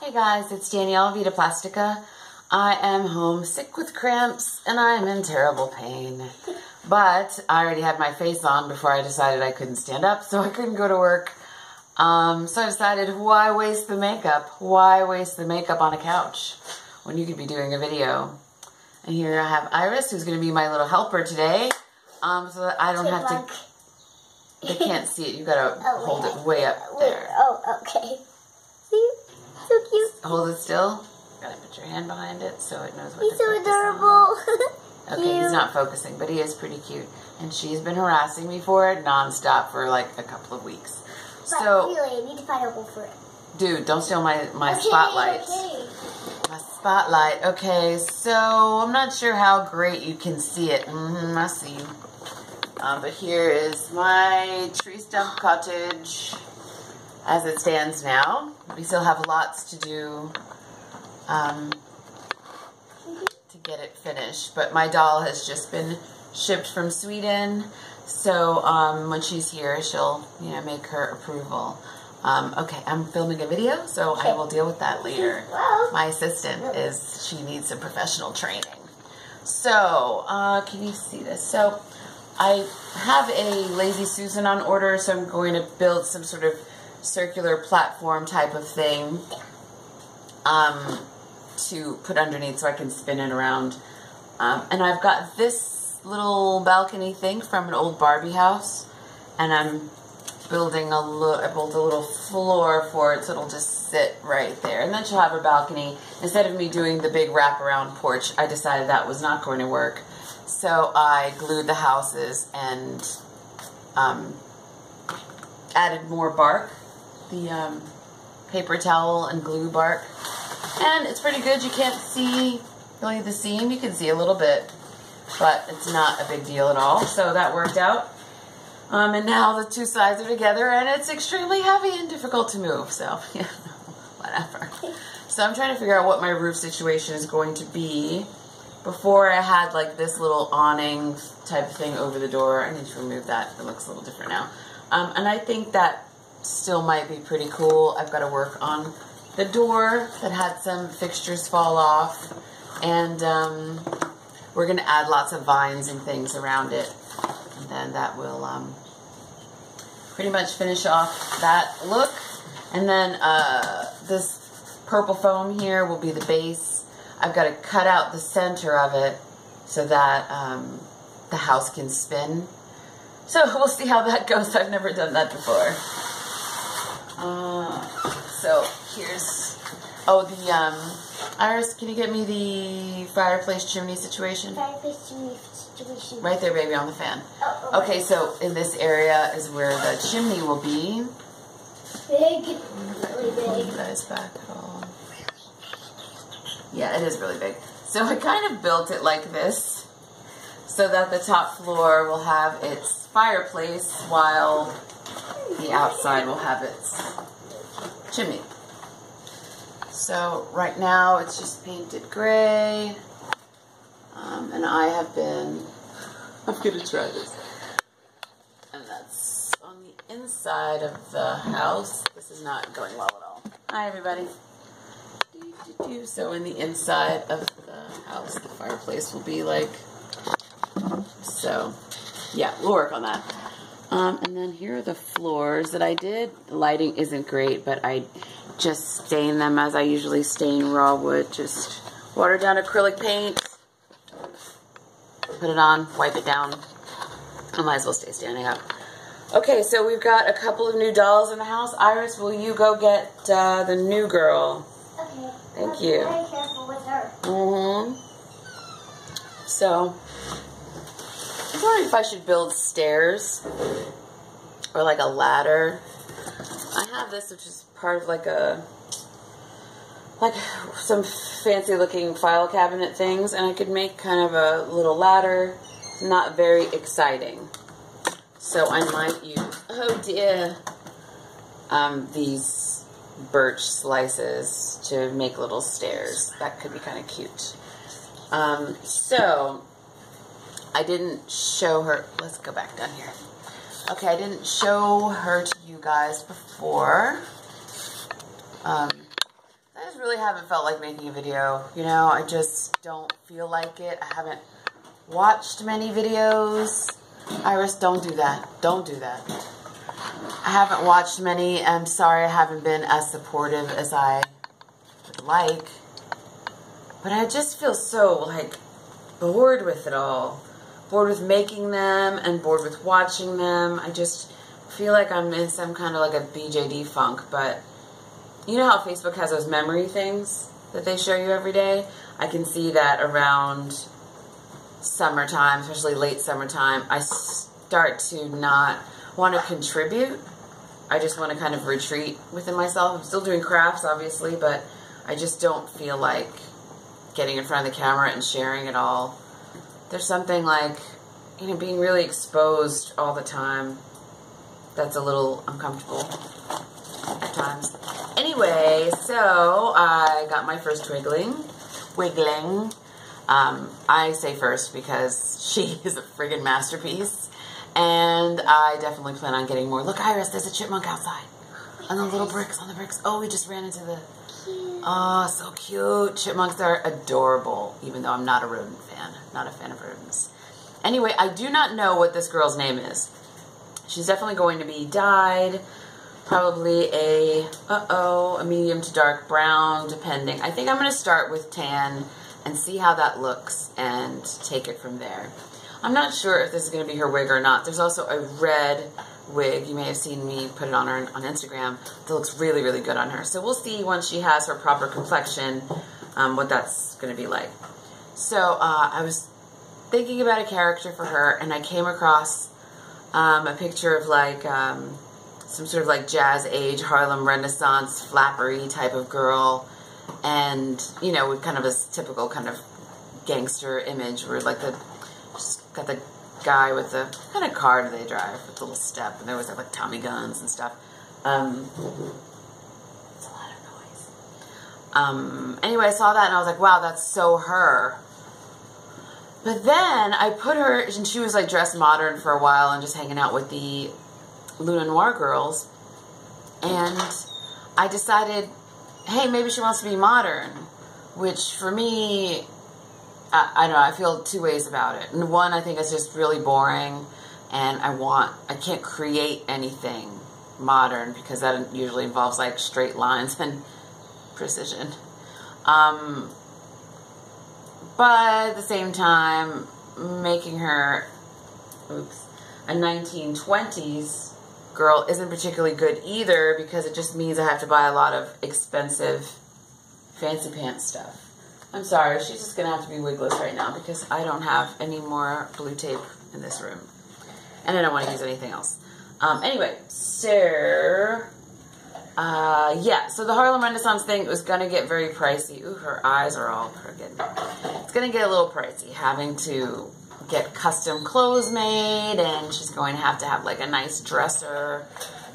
Hey guys, it's Danielle, Vita Plastica. I am homesick with cramps and I'm in terrible pain. But I already had my face on before I decided I couldn't stand up, so I couldn't go to work. So I decided, why waste the makeup? Why waste the makeup on a couch when you could be doing a video? And here I have Iris, who's going to be my little helper today, so that I don't have to... They can't see it. You got to hold it way up there. Oh, okay. See? So cute. Hold it still. Gotta put your hand behind it so it knows what He's to so focus adorable. on. Okay, he's not focusing, but he is pretty cute. And she's been harassing me for it nonstop for like a couple of weeks. But So, really, I need to find a hole for it. dude, don't steal my Okay, spotlight. okay. My spotlight. Okay, so I'm not sure how great you can see it. I see you. But here is my tree stump cottage as it stands now. We still have lots to do to get it finished. But my doll has just been shipped from Sweden. So when she's here, she'll make her approval. Okay, I'm filming a video, so I will deal with that later. My assistant she needs some professional training. So, can you see this? So, I have a Lazy Susan on order, so I'm going to build some sort of circular platform type of thing to put underneath so I can spin it around. And I've got this little balcony thing from an old Barbie house, and I'm building I built a little floor for it so it'll just sit right there. And then she'll have her balcony. Instead of me doing the big wraparound porch, I decided that was not going to work. So I glued the houses and added more bark, the paper towel and glue bark. And it's pretty good. You can't see really the seam. You can see a little bit, but it's not a big deal at all. So that worked out. And now the two sides are together, and it's extremely heavy and difficult to move. So, yeah, whatever. So I'm trying to figure out what my roof situation is going to be. Before I had like this little awning type of thing over the door. I need to remove that. It looks a little different now. And I think that still might be pretty cool. I've got to work on the door that had some fixtures fall off. And we're going to add lots of vines and things around it. And then that will pretty much finish off that look. And then this purple foam here will be the base. I've got to cut out the center of it so that the house can spin. So we'll see how that goes. I've never done that before. So here's, Iris, can you get me the fireplace chimney situation? Fireplace chimney situation. Right there, baby, on the fan. Oh, okay, so in this area is where the chimney will be. Big. Really big. You guys back at all? Yeah, it is really big. So I kind of built it like this so that the top floor will have its fireplace while the outside will have its chimney. So right now it's just painted gray, and I have been, I'm going to try this. And that's on the inside of the house. This is not going well at all. Hi everybody. So in the inside of the house, the fireplace will be like so. Yeah, we'll work on that. And then here are the floors that I did. The lighting isn't great, but I just stain them as I usually stain raw wood. Just water down acrylic paint, put it on, wipe it down. I might as well stay standing up. Okay, so we've got a couple of new dolls in the house. Iris, will you go get the new girl? Okay. Thank you. Be very careful with her. So, I'm wondering if I should build stairs or like a ladder. I have this, which is part of like some fancy looking file cabinet things, and I could make kind of a little ladder. Not very exciting. So I might use, oh dear, these birch slices to make little stairs. That could be kind of cute. So I didn't show her. Let's go back down here. Okay, I didn't show her to you guys before. That is really haven't felt like making a video. You know, I just don't feel like it. I haven't watched many videos. Iris, don't do that. Don't do that. I haven't watched many. I'm sorry I haven't been as supportive as I would like. But I just feel so, like, bored with it all. Bored with making them and bored with watching them. I just feel like I'm in some kind of like a BJD funk. But you know how Facebook has those memory things that they show you every day? I can see that around summertime, especially late summertime, I start to not want to contribute. I just want to kind of retreat within myself. I'm still doing crafts, obviously, but I just don't feel like getting in front of the camera and sharing it all. There's something like, you know, being really exposed all the time that's a little uncomfortable at times. Anyway, so I got my first wiggling. I say first because she is a friggin' masterpiece. And I definitely plan on getting more. Look, Iris, there's a chipmunk outside. On the little bricks, on the bricks. Oh, we just ran into the... Oh, so cute. Chipmunks are adorable, even though I'm not a rodent fan. Not a fan of rodents. Anyway, I do not know what this girl's name is. She's definitely going to be dyed. Probably a medium to dark brown, depending. I think I'm going to start with tan and see how that looks and take it from there. I'm not sure if this is going to be her wig or not. There's also a red wig. You may have seen me put it on her on Instagram. That looks really, really good on her. So we'll see once she has her proper complexion what that's going to be like. So I was thinking about a character for her, and I came across a picture of like some sort of like jazz age Harlem Renaissance flappery type of girl, and you know, with kind of a typical kind of gangster image where like just got the guy with the kind of car do they drive with the little step, and there was like Tommy guns and stuff. It's a lot of noise. Anyway, I saw that and I was like, wow, that's so her. But then I put her, and she was like dressed modern for a while and just hanging out with the Luna Noir girls, and I decided, hey, maybe she wants to be modern, which for me, I don't know, I feel two ways about it. And one, I think it's just really boring, and I can't create anything modern because that usually involves like straight lines and precision. But at the same time, making her, a 1920s girl isn't particularly good either, because it just means I have to buy a lot of expensive fancy pants stuff. I'm sorry, she's just going to have to be wigless right now because I don't have any more blue tape in this room. And I don't want to use anything else. Anyway, so, yeah, so the Harlem Renaissance thing was going to get very pricey. Ooh, her eyes are all crooked. It's going to get a little pricey having to get custom clothes made, and she's going to have like a nice dresser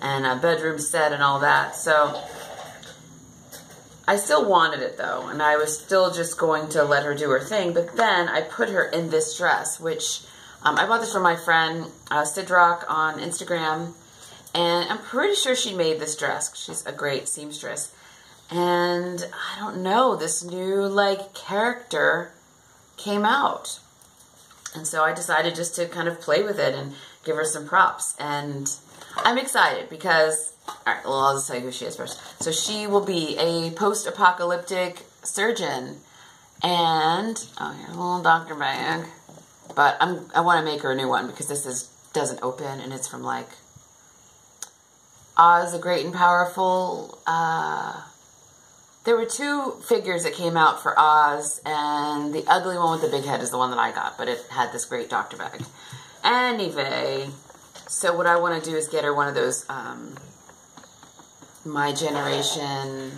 and a bedroom set and all that. So I still wanted it though, and I was still just going to let her do her thing. But then I put her in this dress, which I bought this from my friend Sidrock on Instagram, and I'm pretty sure she made this dress. She's a great seamstress. And I don't know, this new like character came out. And so I decided just to kind of play with it and give her some props. And I'm excited because, alright, well, I'll just tell you who she is first. So she will be a post-apocalyptic surgeon. And, oh, here's a little doctor bag. But I want to make her a new one because this doesn't open, and it's from like Oz the Great and Powerful. There were two figures that came out for Oz, and the ugly one with the big head is the one that I got, but it had this great doctor bag. Anyway, so what I want to do is get her one of those My Generation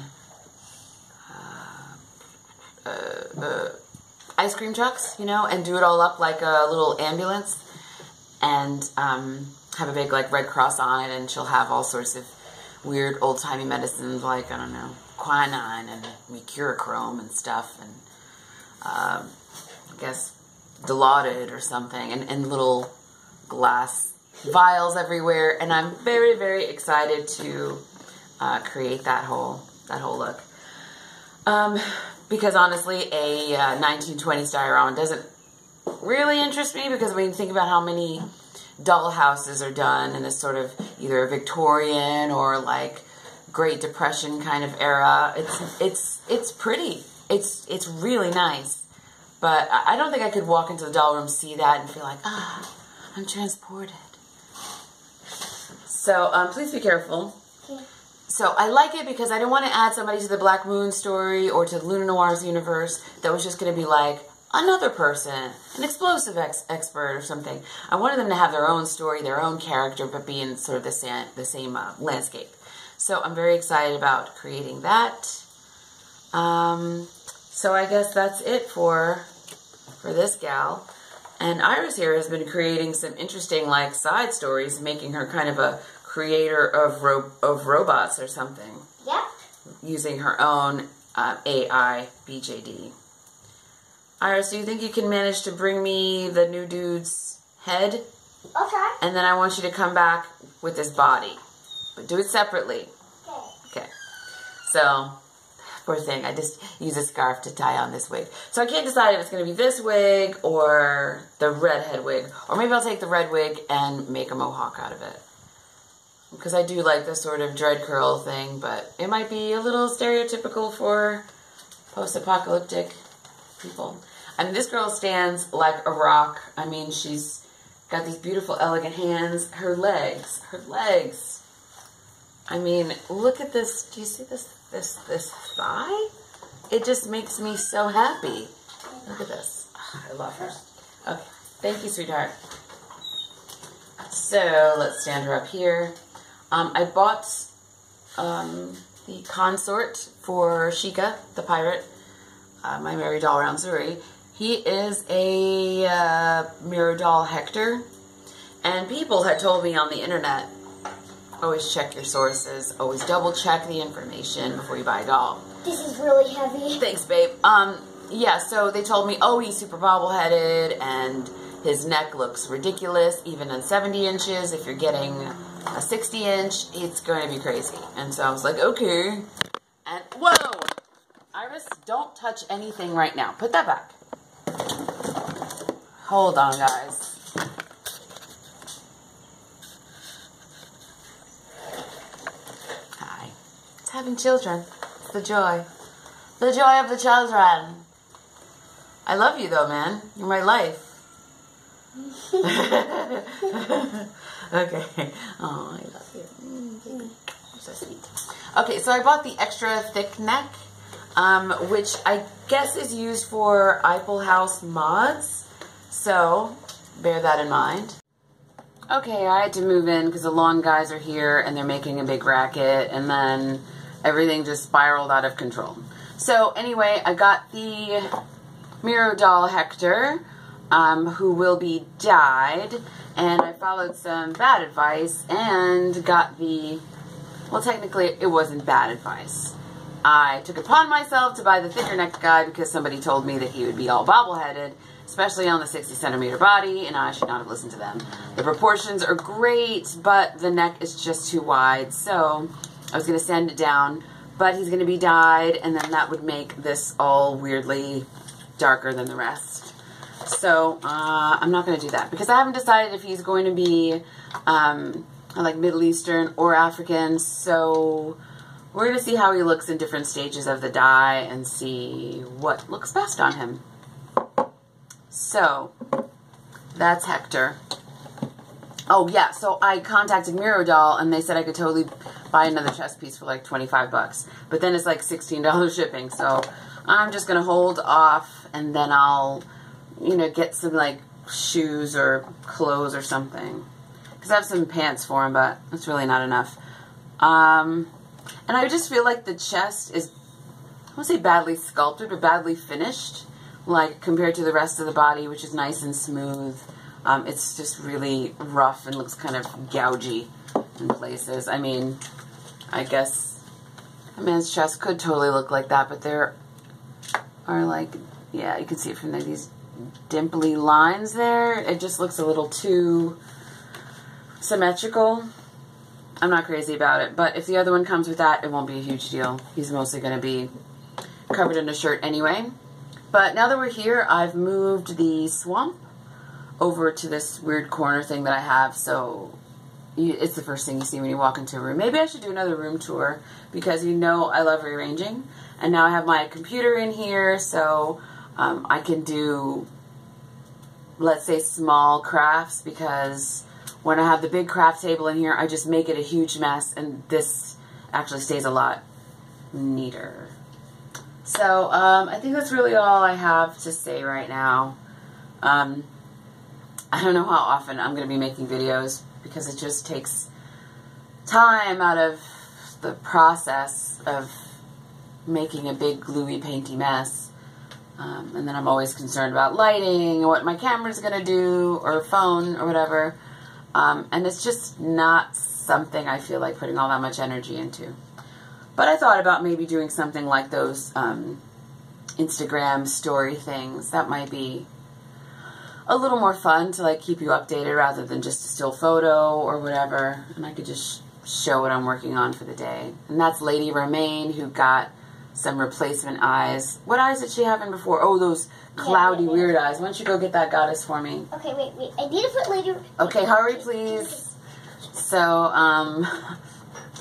ice cream trucks, you know, and do it all up like a little ambulance, and have a big like Red Cross on it, and she'll have all sorts of weird old-timey medicines like, I don't know, quinine and mercurochrome and stuff, and I guess Dilaudid or something, and little glass vials everywhere. And I'm very, very excited to create that whole look. Because honestly, a 1920s diorama doesn't really interest me, because I mean, think about how many doll houses are done in this sort of either Victorian or like Great Depression kind of era. It's pretty. It's really nice. But I don't think I could walk into the doll room, see that, and feel like, ah, I'm transported. So please be careful. Okay. So I like it because I don't want to add somebody to the Black Moon story or to Luna Noir's universe that was just going to be like another person, an explosive expert or something. I wanted them to have their own story, their own character, but be in sort of the same landscape. So I'm very excited about creating that. So I guess that's it for this gal. And Iris here has been creating some interesting like side stories, making her kind of a creator of robots or something. Yep. Using her own AI BJD. Iris, do you think you can manage to bring me the new dude's head? Okay. And then I want you to come back with his body. But do it separately. Okay. Okay. So, poor thing, I just use a scarf to tie on this wig. So I can't decide if it's going to be this wig or the redhead wig. Or maybe I'll take the red wig and make a mohawk out of it. Because I do like the sort of dread curl thing, but it might be a little stereotypical for post-apocalyptic people. I mean, this girl stands like a rock. I mean, she's got these beautiful, elegant hands. Her legs. I mean, look at this. Do you see this thigh? It just makes me so happy. Look at this. Oh, I love her. Okay. Thank you, sweetheart. So, let's stand her up here. I bought the consort for Sheikah, the pirate, my Merry Doll around Zuri. He is a mirror doll Hector. And people had told me on the internet, always check your sources, always double check the information before you buy a doll. This is really heavy. Thanks, babe. Yeah, so they told me, oh, he's super bobbleheaded and his neck looks ridiculous, even on 70 inches. If you're getting a 60 inch, it's going to be crazy. And so I was like, okay. And, whoa! Iris, don't touch anything right now. Put that back. Hold on, guys. Hi. It's having children. It's the joy. The joy of the children. I love you, though, man. You're my life. Okay. Oh, I love you. You're so sweet. Okay, so I bought the extra thick neck, which I guess is used for Eiffel House mods. So, bear that in mind. Okay, I had to move in because the lawn guys are here and they're making a big racket, and then everything just spiraled out of control. So, anyway, I got the mirror doll Hector, who will be dyed, and I followed some bad advice and got the, well, technically it wasn't bad advice. I took it upon myself to buy the thicker neck guy because somebody told me that he would be all bobbleheaded, especially on the 60 centimeter body, and I should not have listened to them. The proportions are great, but the neck is just too wide, so I was going to sand it down, but he's going to be dyed, and then that would make this all weirdly darker than the rest. So, I'm not going to do that because I haven't decided if he's going to be, like Middle Eastern or African, so we're going to see how he looks in different stages of the dye and see what looks best on him. So, that's Hector. Oh, yeah, so I contacted Miro Doll, and they said I could totally buy another chest piece for like 25 bucks, but then it's like $16 shipping, so I'm just going to hold off, and then I'll, you know, get some, like, shoes or clothes or something. Because I have some pants for him, but it's really not enough. And I just feel like the chest is, I won't say badly sculpted, but badly finished. Like, compared to the rest of the body, which is nice and smooth. It's just really rough and looks kind of gougy in places. I mean, I guess a man's chest could totally look like that, but there are, like, yeah, you can see it from there, these dimply lines there. It just looks a little too symmetrical. I'm not crazy about it, but if the other one comes with that, it won't be a huge deal. He's mostly going to be covered in a shirt anyway. But now that we're here, I've moved the swamp over to this weird corner thing that I have, so it's the first thing you see when you walk into a room. Maybe I should do another room tour, because you know I love rearranging. And now I have my computer in here, so I can do, let's say, small crafts, because when I have the big craft table in here, I just make it a huge mess, and this actually stays a lot neater. So, I think that's really all I have to say right now. I don't know how often I'm going to be making videos, because it just takes time out of the process of making a big gluey painty mess. And then I'm always concerned about lighting, what my camera's going to do, or phone, or whatever. And it's just not something I feel like putting all that much energy into. But I thought about maybe doing something like those Instagram story things. That might be a little more fun to like keep you updated rather than just a still photo or whatever. And I could just show what I'm working on for the day. And that's Lady Romaine, who got some replacement eyes. What eyes did she have in before? Oh, those cloudy, weird eyes. Why don't you go get that goddess for me? Okay, wait. I need to put Lady... Okay, hurry, please. So,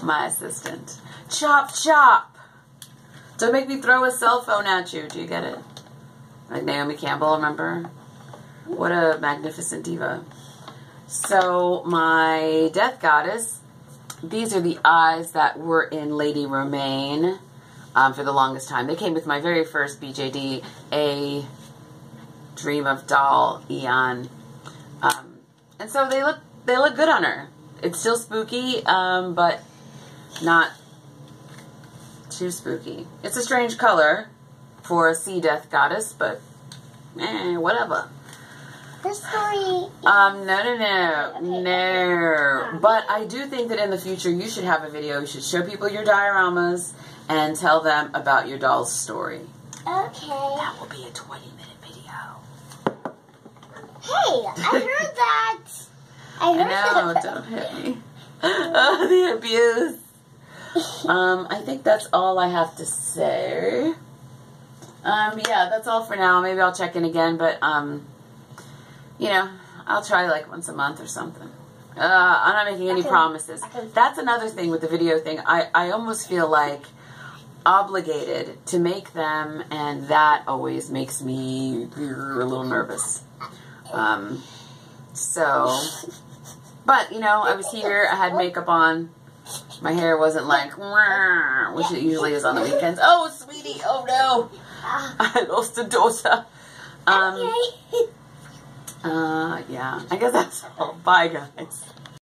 my assistant. Chop, chop! Don't make me throw a cell phone at you. Do you get it? Like Naomi Campbell, remember? What a magnificent diva. So, my death goddess, these are the eyes that were in Lady Romaine for the longest time. They came with my very first BJD, A Dream of Doll Eon. And so they look good on her. It's still spooky, but not too spooky. It's a strange color for a sea death goddess, but whatever. The story... No. But I do think that in the future you should have a video. You should show people your dioramas and tell them about your doll's story. Okay. That will be a 20-minute video. Hey, I heard that. I know, don't hit me. Oh, the abuse. I think that's all I have to say. Yeah, that's all for now. Maybe I'll check in again, but, you know, I'll try like once a month or something. I'm not making any promises. That's another thing with the video thing. I almost feel like obligated to make them, and that always makes me a little nervous. But, you know, I was here, I had makeup on. My hair wasn't like, which it usually is on the weekends. Oh, sweetie, oh no. I lost a daughter. Yeah, I guess that's all. Bye, guys.